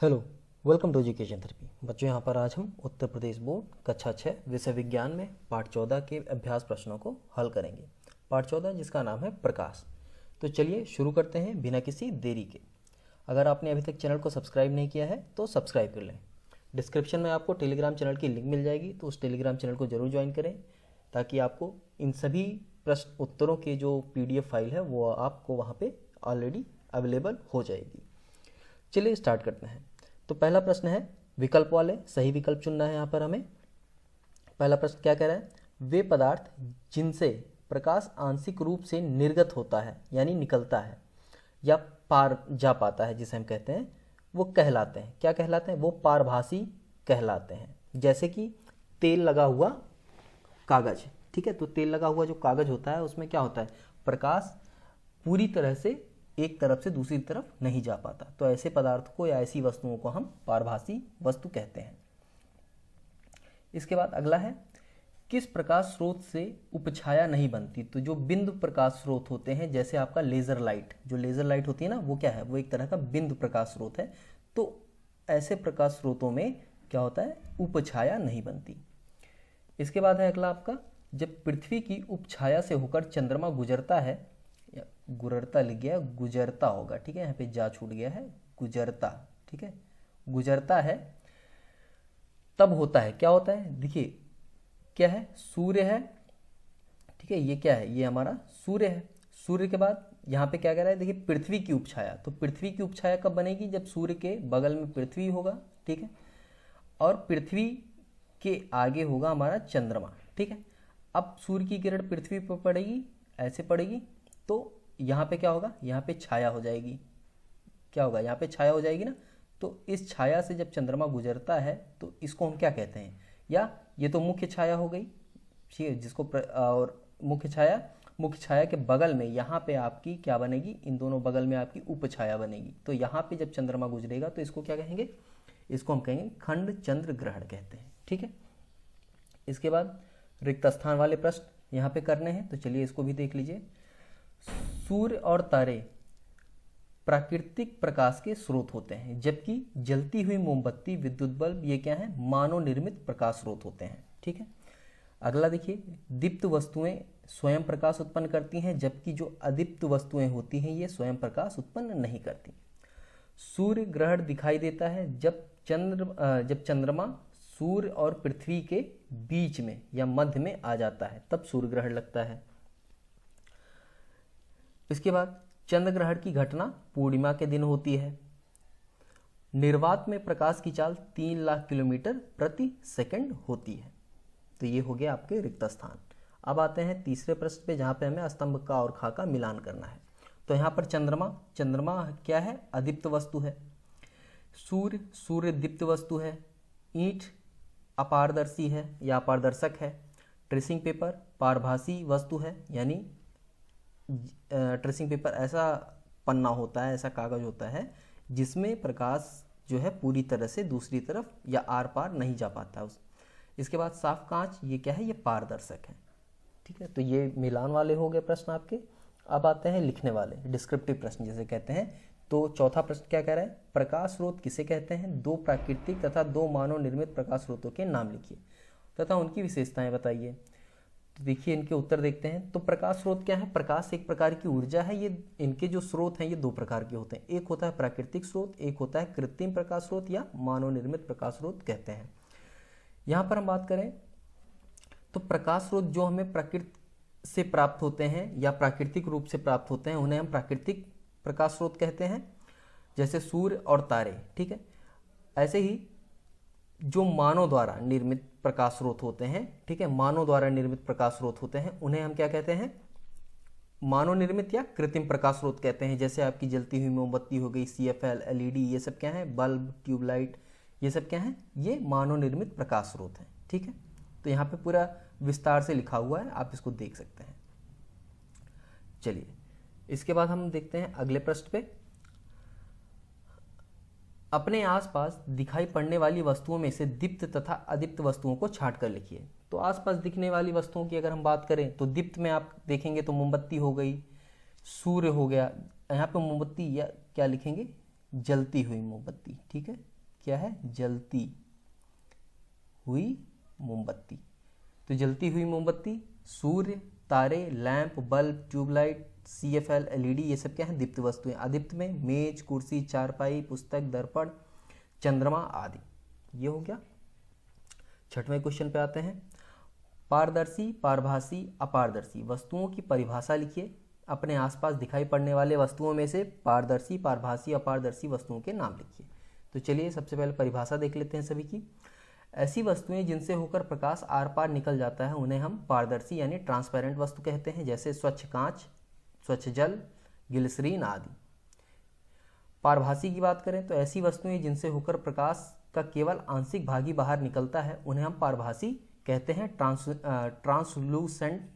Hello, welcome to education therapy. बच्चों, यहाँ पर आज हम उत्तर प्रदेश बोर्ड कक्षा 6 विषय विज्ञान में पाठ 14 के अभ्यास प्रश्नों को हल करेंगे। पाठ 14 जिसका नाम है प्रकाश। तो चलिए शुरू करते हैं बिना किसी देरी के। अगर आपने अभी तक चैनल को सब्सक्राइब नहीं किया है तो सब्सक्राइब कर लें। डिस्क्रिप्शन में आपको टेलीग्राम चैनल की लिंक मिल जाएगी, तो उस टेलीग्राम चैनल को जरूर ज्वाइन करें ताकि आपको इन सभी प्रश्न उत्तरों के जो PDF फाइल है वो आपको वहाँ पे ऑलरेडी अवेलेबल हो जाएगी। चलिए स्टार्ट करते हैं। तो पहला प्रश्न है विकल्प वाले, सही विकल्प चुनना है यहाँ पर हमें। पहला प्रश्न क्या कह रहा है? वे पदार्थ जिनसे प्रकाश आंशिक रूप से निर्गत होता है यानी निकलता है या पार जा पाता है, जिसे हम कहते हैं, वो कहलाते हैं, क्या कहलाते हैं? वो पारभासी कहलाते हैं। जैसे कि तेल लगा हुआ कागज, ठीक है। तो तेल लगा हुआ जो कागज होता है उसमें क्या होता है? प्रकाश पूरी तरह से एक तरफ से दूसरी तरफ नहीं जा पाता। तो ऐसे पदार्थ को या ऐसी वस्तुओं को हम पारभासी वस्तु कहते हैं। इसके बाद अगला है किस प्रकाश स्रोत से उपछाया नहीं बनती? तो जो बिंदु प्रकाश स्रोत होते हैं, जैसे आपका लेजर लाइट, जो लेजर लाइट होती है ना, वो क्या है? वो एक तरह का बिंदु प्रकाश स्रोत है। तो ऐसे प्रकाश स्रोतों में क्या होता है? उपछाया नहीं बनती। इसके बाद है अगला आपका, जब पृथ्वी की उपछाया से होकर चंद्रमा गुजरता है, गुजरता लिख गया, गुजरता होगा, ठीक है, यहाँ पे जा छूट गया है, गुजरता, ठीक है, गुजरता है, तब होता है, क्या होता है? देखिए क्या है? सूर्य है, ठीक है, ये क्या है? ये हमारा सूर्य है। सूर्य के बाद यहाँ पे क्या कह रहा है? देखिए पृथ्वी की उपछाया। तो पृथ्वी की उपछाया कब बनेगी? जब सूर्य के बगल में पृथ्वी होगा, ठीक है, और पृथ्वी के आगे होगा हमारा चंद्रमा, ठीक है। अब सूर्य की किरण पृथ्वी पर पड़ेगी, ऐसे पड़ेगी, तो यहाँ पे क्या होगा? यहाँ पे छाया हो जाएगी। क्या होगा? यहाँ पे छाया हो जाएगी ना। तो इस छाया से जब चंद्रमा गुजरता है तो इसको हम क्या कहते हैं? या ये तो मुख्य छाया हो गई, ठीक है, जिसको और मुख्य छाया के बगल में यहाँ पे आपकी क्या बनेगी? इन दोनों बगल में आपकी उपछाया बनेगी। तो यहाँ पे जब चंद्रमा गुजरेगा तो इसको क्या कहेंगे? इसको हम कहेंगे खंड चंद्र ग्रहण कहते हैं, ठीक है। इसके बाद रिक्त स्थान वाले प्रश्न यहाँ पे करने हैं, तो चलिए इसको भी देख लीजिए। सूर्य और तारे प्राकृतिक प्रकाश के स्रोत होते हैं, जबकि जलती हुई मोमबत्ती, विद्युत बल्ब, ये क्या है? मानव निर्मित प्रकाश स्रोत होते हैं, ठीक है। अगला देखिए, दीप्त वस्तुएं स्वयं प्रकाश उत्पन्न करती हैं, जबकि जो अदीप्त वस्तुएं होती हैं ये स्वयं प्रकाश उत्पन्न नहीं करती। सूर्य ग्रहण दिखाई देता है जब चंद्रमा सूर्य और पृथ्वी के बीच में या मध्य में आ जाता है, तब सूर्य ग्रहण लगता है। इसके बाद चंद्र ग्रहण की घटना पूर्णिमा के दिन होती है। निर्वात में प्रकाश की चाल 3 लाख किलोमीटर प्रति सेकंड होती है। तो ये हो गया आपके रिक्त स्थान। अब आते हैं तीसरे प्रश्न पे, जहाँ पे हमें स्तंभ का और खा का मिलान करना है। तो यहाँ पर चंद्रमा क्या है? अदीप्त वस्तु है। सूर्य दीप्त वस्तु है। ईंट अपारदर्शी है या अपारदर्शक है। ट्रेसिंग पेपर पारभासी वस्तु है, यानी ट्रेसिंग पेपर ऐसा पन्ना होता है, ऐसा कागज होता है जिसमें प्रकाश जो है पूरी तरह से दूसरी तरफ या आर पार नहीं जा पाता। इसके बाद साफ कांच, ये क्या है? ये पारदर्शक है, ठीक है। तो ये मिलान वाले हो गए प्रश्न आपके। अब आते हैं लिखने वाले, डिस्क्रिप्टिव प्रश्न जिसे कहते हैं। तो चौथा प्रश्न क्या कह रहा है? प्रकाश स्रोत किसे कहते हैं? 2 प्राकृतिक तथा 2 मानव निर्मित प्रकाश स्रोतों के नाम लिखिए तथा उनकी विशेषताएं बताइए। तो देखिए इनके उत्तर देखते हैं। तो प्रकाश स्रोत क्या है? प्रकाश एक प्रकार की ऊर्जा है। ये इनके जो स्रोत हैं ये 2 प्रकार के होते हैं। एक होता है प्राकृतिक स्रोत, एक होता है कृत्रिम प्रकाश स्रोत या मानव निर्मित प्रकाश स्रोत कहते हैं। यहाँ पर हम बात करें तो प्रकाश स्रोत जो हमें प्रकृति से प्राप्त होते हैं या प्राकृतिक रूप से प्राप्त होते हैं, उन्हें हम प्राकृतिक प्रकाश स्रोत कहते हैं, जैसे सूर्य और तारे, ठीक है। ऐसे ही जो मानव द्वारा निर्मित प्रकाश स्रोत होते हैं, ठीक है, मानव द्वारा निर्मित प्रकाश स्रोत होते हैं, उन्हें हम क्या कहते हैं? मानव निर्मित या कृत्रिम प्रकाश स्रोत कहते हैं। जैसे आपकी जलती हुई मोमबत्ती हो गई, CFL, LED, ये सब क्या है? बल्ब, ट्यूबलाइट, ये सब क्या है? ये मानव निर्मित प्रकाश स्रोत हैं, ठीक है। तो यहाँ पे पूरा विस्तार से लिखा हुआ है, आप इसको देख सकते हैं। चलिए इसके बाद हम देखते हैं अगले प्रश्न पे। अपने आसपास दिखाई पड़ने वाली वस्तुओं में से दीप्त तथा अदीप्त वस्तुओं को छांट कर लिखिए। तो आसपास दिखने वाली वस्तुओं की अगर हम बात करें तो दीप्त में आप देखेंगे तो मोमबत्ती हो गई, सूर्य हो गया। यहाँ पे मोमबत्ती या क्या लिखेंगे? जलती हुई मोमबत्ती, ठीक है, क्या है, जलती हुई मोमबत्ती। तो जलती हुई मोमबत्ती, सूर्य, तारे, lamp, bulb, tubelight, CFL, LED, ये सब क्या है, दीप्त वस्तुएं। अदीप्त में मेज, कुर्सी, चारपाई, पुस्तक, दर्पण, चंद्रमा आदि। ये हो गया। छठवें क्वेश्चन पे आते हैं। पारदर्शी, पारभासी, अपारदर्शी वस्तुओं की परिभाषा लिखिए। अपने आसपास दिखाई पड़ने वाले वस्तुओं में से पारदर्शी, पारभासी, अपारदर्शी वस्तुओं के नाम लिखिए। तो चलिए सबसे पहले परिभाषा देख लेते हैं सभी की। ऐसी वस्तुएं जिनसे होकर प्रकाश आर पार निकल जाता है उन्हें हम पारदर्शी यानी ट्रांसपेरेंट वस्तु कहते हैं, जैसे स्वच्छ कांच, स्वच्छ जल, ग्लिसरीन आदि। पारभासी की बात करें तो ऐसी वस्तुएं जिनसे होकर प्रकाश का केवल आंशिक भाग ही बाहर निकलता है उन्हें हम पारभासी कहते हैं, ट्रांसलूसेंट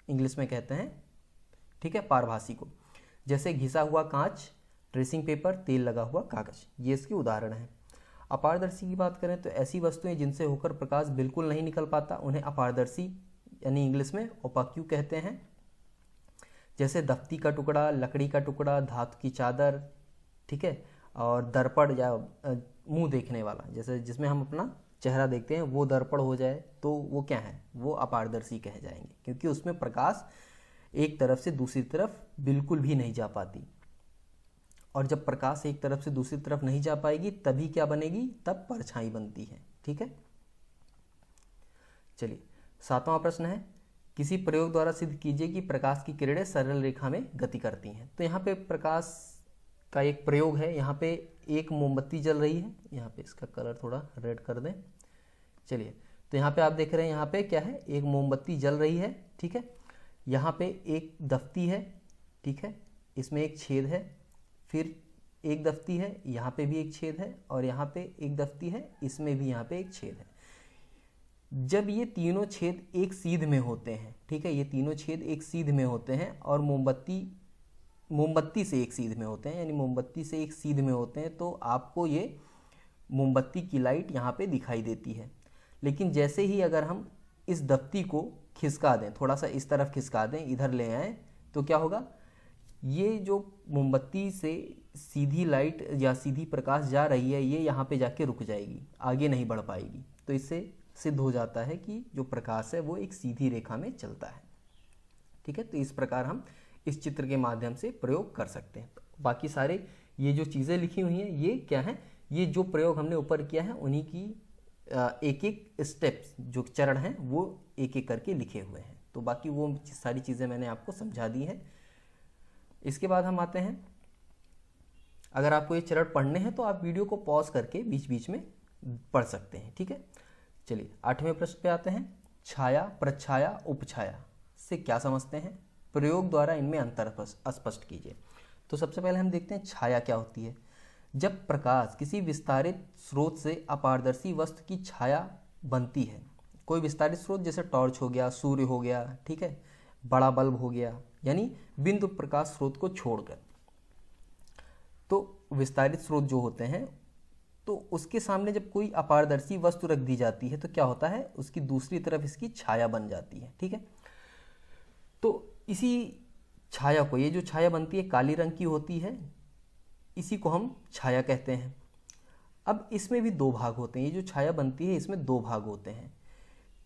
इंग्लिश में कहते हैं, ठीक है, पारभासी को। जैसे घिसा हुआ कांच, ट्रेसिंग पेपर, तेल लगा हुआ कागज, ये इसके उदाहरण हैं। अपारदर्शी की बात करें तो ऐसी वस्तुएं जिनसे होकर प्रकाश बिल्कुल नहीं निकल पाता उन्हें अपारदर्शी यानी इंग्लिश में ओपाक्यू कहते हैं। जैसे दफ्ती का टुकड़ा, लकड़ी का टुकड़ा, धातु की चादर, ठीक है, और दर्पण या मुंह देखने वाला, जैसे जिसमें हम अपना चेहरा देखते हैं वो दर्पण हो जाए तो वो क्या है, वो अपारदर्शी कहे जाएंगे, क्योंकि उसमें प्रकाश एक तरफ से दूसरी तरफ बिल्कुल भी नहीं जा पाती। और जब प्रकाश एक तरफ से दूसरी तरफ नहीं जा पाएगी तभी क्या बनेगी, तब परछाई बनती है, ठीक है। चलिए सातवां प्रश्न है, किसी प्रयोग द्वारा सिद्ध कीजिए कि प्रकाश की किरणें सरल रेखा में गति करती हैं। तो यहाँ पे प्रकाश का एक प्रयोग है। यहाँ पे एक मोमबत्ती जल रही है, यहाँ पे इसका कलर थोड़ा रेड कर दें। चलिए तो यहाँ पे आप देख रहे हैं, यहाँ पे क्या है, एक मोमबत्ती जल रही है, ठीक है। यहाँ पे एक दफ्ती है, ठीक है, इसमें एक छेद है, फिर एक दफ्ती है, यहाँ पे भी एक छेद है, और यहाँ पे एक दफ्ती है, इसमें भी यहाँ पे एक छेद है। जब ये तीनों छेद एक सीध में होते हैं, ठीक है, ये तीनों छेद एक सीध में होते हैं और मोमबत्ती से एक सीध में होते हैं, यानी मोमबत्ती से एक सीध में होते हैं, तो आपको ये मोमबत्ती की लाइट यहाँ पे दिखाई देती है। लेकिन जैसे ही अगर हम इस दफ्ती को खिसका दें, थोड़ा सा इस तरफ खिसका दें, इधर ले आएँ, तो क्या होगा, ये जो मोमबत्ती से सीधी लाइट या सीधी प्रकाश जा रही है ये यहाँ पे जाके रुक जाएगी, आगे नहीं बढ़ पाएगी। तो इससे सिद्ध हो जाता है कि जो प्रकाश है वो एक सीधी रेखा में चलता है, ठीक है। तो इस प्रकार हम इस चित्र के माध्यम से प्रयोग कर सकते हैं। बाकी सारे ये जो चीज़ें लिखी हुई हैं ये क्या है, ये जो प्रयोग हमने ऊपर किया है उन्हीं की एक एक स्टेप्स, जो चरण हैं वो एक एक करके लिखे हुए हैं। तो बाकी वो सारी चीज़ें मैंने आपको समझा दी हैं। इसके बाद हम आते हैं, अगर आपको ये चरण पढ़ने हैं तो आप वीडियो को पॉज करके बीच बीच में पढ़ सकते हैं, ठीक है। चलिए आठवें प्रश्न पे आते हैं। छाया, प्रछाया, उपछाया से क्या समझते हैं, प्रयोग द्वारा इनमें अंतर स्पष्ट कीजिए। तो सबसे पहले हम देखते हैं छाया क्या होती है। जब प्रकाश किसी विस्तारित स्रोत से अपारदर्शी वस्तु की छाया बनती है, कोई विस्तारित स्रोत जैसे टॉर्च हो गया, सूर्य हो गया, ठीक है, बड़ा बल्ब हो गया, यानी बिंदु प्रकाश स्रोत को छोड़कर, तो विस्तारित स्रोत जो होते हैं तो उसके सामने जब कोई अपारदर्शी वस्तु रख दी जाती है तो क्या होता है, उसकी दूसरी तरफ इसकी छाया बन जाती है, ठीक है। तो इसी छाया को, ये जो छाया बनती है काली रंग की होती है, इसी को हम छाया कहते हैं। अब इसमें भी दो भाग होते हैं, ये जो छाया बनती है इसमें दो भाग होते हैं।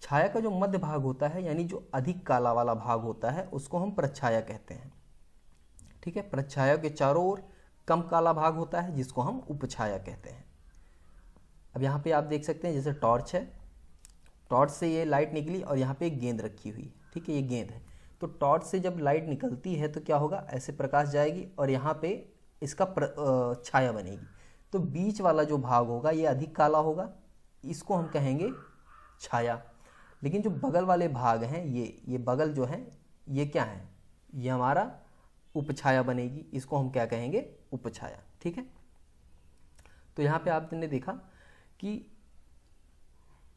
छाया का जो मध्य भाग होता है यानी जो अधिक काला वाला भाग होता है उसको हम प्रछाया कहते हैं, ठीक है। प्रछाया के चारों ओर कम काला भाग होता है जिसको हम उपछाया कहते हैं। अब यहाँ पे आप देख सकते हैं जैसे टॉर्च है, टॉर्च से ये लाइट निकली और यहाँ पे एक गेंद रखी हुई, ठीक है, ये गेंद है। तो टॉर्च से जब लाइट निकलती है तो क्या होगा, ऐसे प्रकाश जाएगी और यहाँ पे इसका छाया बनेगी। तो बीच वाला जो भाग होगा ये अधिक काला होगा, इसको हम कहेंगे छाया। लेकिन जो बगल वाले भाग हैं, ये बगल जो है ये क्या है, ये हमारा उपछाया बनेगी, इसको हम क्या कहेंगे, उपछाया, ठीक है। तो यहाँ पे आपने देखा कि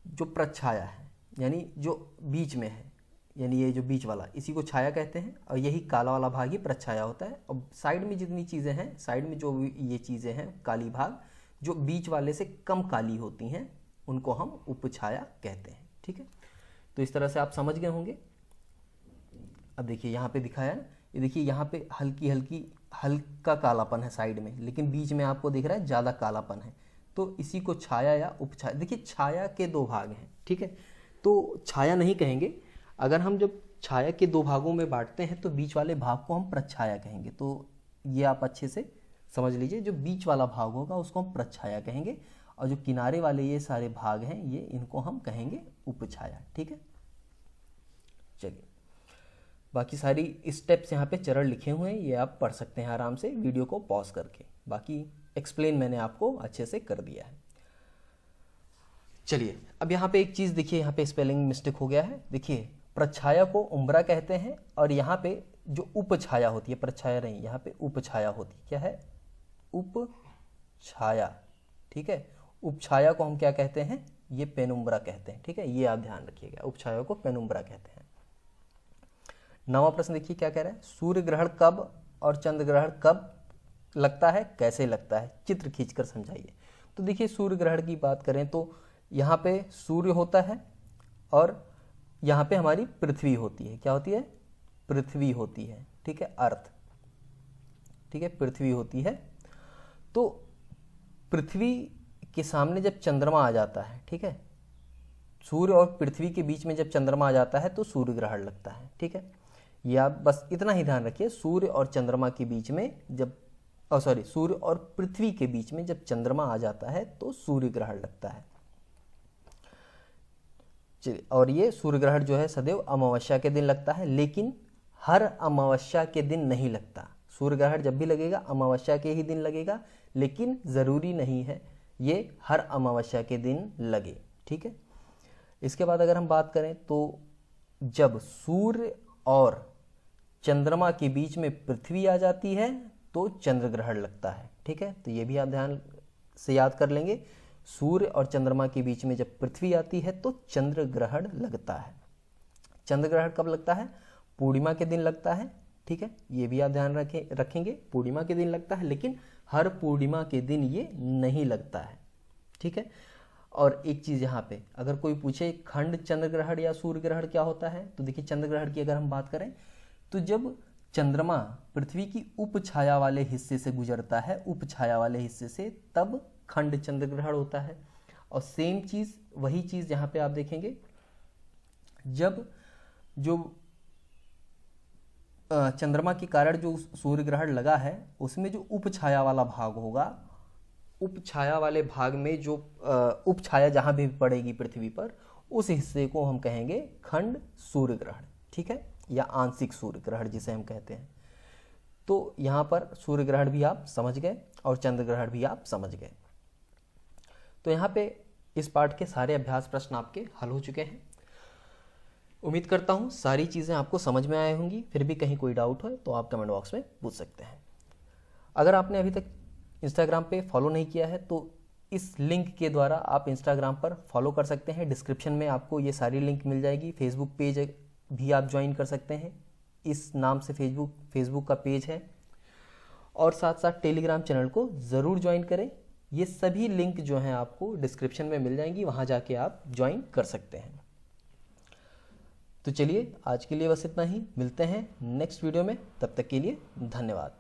जो प्रछाया है यानी जो बीच में है, यानी ये जो बीच वाला, इसी को छाया कहते हैं, और यही काला वाला भाग ही प्रछाया होता है। और साइड में जितनी चीज़ें हैं, साइड में जो ये चीज़ें हैं काली भाग, जो बीच वाले से कम काली होती हैं उनको हम उपछाया कहते हैं, ठीक है। तो इस तरह से आप समझ गए होंगे। अब देखिए यहाँ पे दिखाया है, ये देखिए यहाँ पे हल्की हल्की हल्का कालापन है साइड में, लेकिन बीच में आपको दिख रहा है ज़्यादा कालापन है, तो इसी को छाया या उपछाया। देखिए छाया के दो भाग हैं, ठीक है, तो छाया नहीं कहेंगे। अगर हम जब छाया के दो भागों में बांटते हैं तो बीच वाले भाग को हम प्रच्छाया कहेंगे। तो ये आप अच्छे से समझ लीजिए, जो बीच वाला भाग होगा उसको हम प्रच्छाया कहेंगे, और जो किनारे वाले ये सारे भाग हैं ये इनको हम कहेंगे उपछाया, ठीक है। चलिए, बाकी सारी स्टेप्स यहाँ पे चरण लिखे हुए हैं, ये आप पढ़ सकते हैं आराम से वीडियो को पॉज करके। बाकी एक्सप्लेन मैंने आपको अच्छे से कर दिया है। चलिए, अब यहाँ पे एक चीज़ देखिए, यहाँ पे स्पेलिंग मिस्टेक हो गया है। देखिए, प्रच्छाया को उम्ब्रा कहते हैं, और यहाँ पे जो उपछाया होती है, प्रच्छाया नहीं, यहाँ पे उपछाया होती है। क्या है? उपछाया, ठीक है। उपछाया को हम क्या कहते हैं? ये पेनुम्ब्रा कहते हैं, ठीक है। ये आप ध्यान रखिएगा, उपछाया को पेनुम्ब्रा कहते हैं। 9वां प्रश्न देखिए क्या कह रहा है, सूर्य ग्रहण कब और चंद्र ग्रहण कब लगता है, कैसे लगता है, चित्र खींचकर समझाइए। तो देखिए, सूर्य ग्रहण की बात करें तो यहाँ पे सूर्य होता है और यहाँ पे हमारी पृथ्वी होती है। क्या होती है? पृथ्वी होती है, ठीक है, अर्थ, ठीक है, पृथ्वी होती है। तो पृथ्वी के सामने जब चंद्रमा आ जाता है, ठीक है, सूर्य और पृथ्वी के बीच में जब चंद्रमा आ जाता है तो सूर्य ग्रहण लगता है, ठीक है। ये आप बस इतना ही ध्यान रखिए, सूर्य और चंद्रमा के बीच में जब सूर्य और पृथ्वी के बीच में जब चंद्रमा आ जाता है तो सूर्य ग्रहण लगता है। चलिए, और ये सूर्य ग्रहण जो है सदैव अमावस्या के दिन लगता है, लेकिन हर अमावस्या के दिन नहीं लगता। सूर्य ग्रहण जब भी लगेगा अमावस्या के ही दिन लगेगा, लेकिन ज़रूरी नहीं है ये हर अमावस्या के दिन लगे, ठीक है। इसके बाद अगर हम बात करें तो जब सूर्य और चंद्रमा के बीच में पृथ्वी आ जाती है तो चंद्र ग्रहण लगता है, ठीक है। तो ये भी आप ध्यान से याद कर लेंगे, सूर्य और चंद्रमा के बीच में जब पृथ्वी आती है तो चंद्र ग्रहण लगता है। चंद्र ग्रहण कब लगता है? पूर्णिमा के दिन लगता है, ठीक है। ये भी आप ध्यान रखेंगे, पूर्णिमा के दिन लगता है, लेकिन हर पूर्णिमा के दिन ये नहीं लगता है, ठीक है। और एक चीज़ यहाँ पे अगर कोई पूछे खंड चंद्र ग्रहण या सूर्य ग्रहण क्या होता है, तो देखिए चंद्र ग्रहण की अगर हम बात करें तो जब चंद्रमा पृथ्वी की उपछाया वाले हिस्से से गुजरता है, उपछाया वाले हिस्से से, तब खंड चंद्र ग्रहण होता है। और सेम चीज़, वही चीज़ यहाँ पे आप देखेंगे, जब जो चंद्रमा के कारण जो सूर्य ग्रहण लगा है उसमें जो उपछाया वाला भाग होगा, उपछाया वाले भाग में जो उपछाया जहाँ भी पड़ेगी पृथ्वी पर, उस हिस्से को हम कहेंगे खंड सूर्य ग्रहण, ठीक है, या आंशिक सूर्य ग्रहण जिसे हम कहते हैं। तो यहाँ पर सूर्य ग्रहण भी आप समझ गए और चंद्र ग्रहण भी आप समझ गए। तो यहाँ पे इस पाठ के सारे अभ्यास प्रश्न आपके हल हो चुके हैं। उम्मीद करता हूँ सारी चीज़ें आपको समझ में आई होंगी। फिर भी कहीं कोई डाउट हो तो आप कमेंट बॉक्स में पूछ सकते हैं। अगर आपने अभी तक इंस्टाग्राम पे फॉलो नहीं किया है तो इस लिंक के द्वारा आप इंस्टाग्राम पर फॉलो कर सकते हैं। डिस्क्रिप्शन में आपको ये सारी लिंक मिल जाएगी। फेसबुक पेज भी आप ज्वाइन कर सकते हैं, इस नाम से फेसबुक का पेज है। और साथ साथ टेलीग्राम चैनल को ज़रूर ज्वाइन करें। ये सभी लिंक जो हैं आपको डिस्क्रिप्शन में मिल जाएंगी, वहाँ जाके आप ज्वाइन कर सकते हैं। तो चलिए आज के लिए बस इतना ही, मिलते हैं नेक्स्ट वीडियो में, तब तक के लिए धन्यवाद।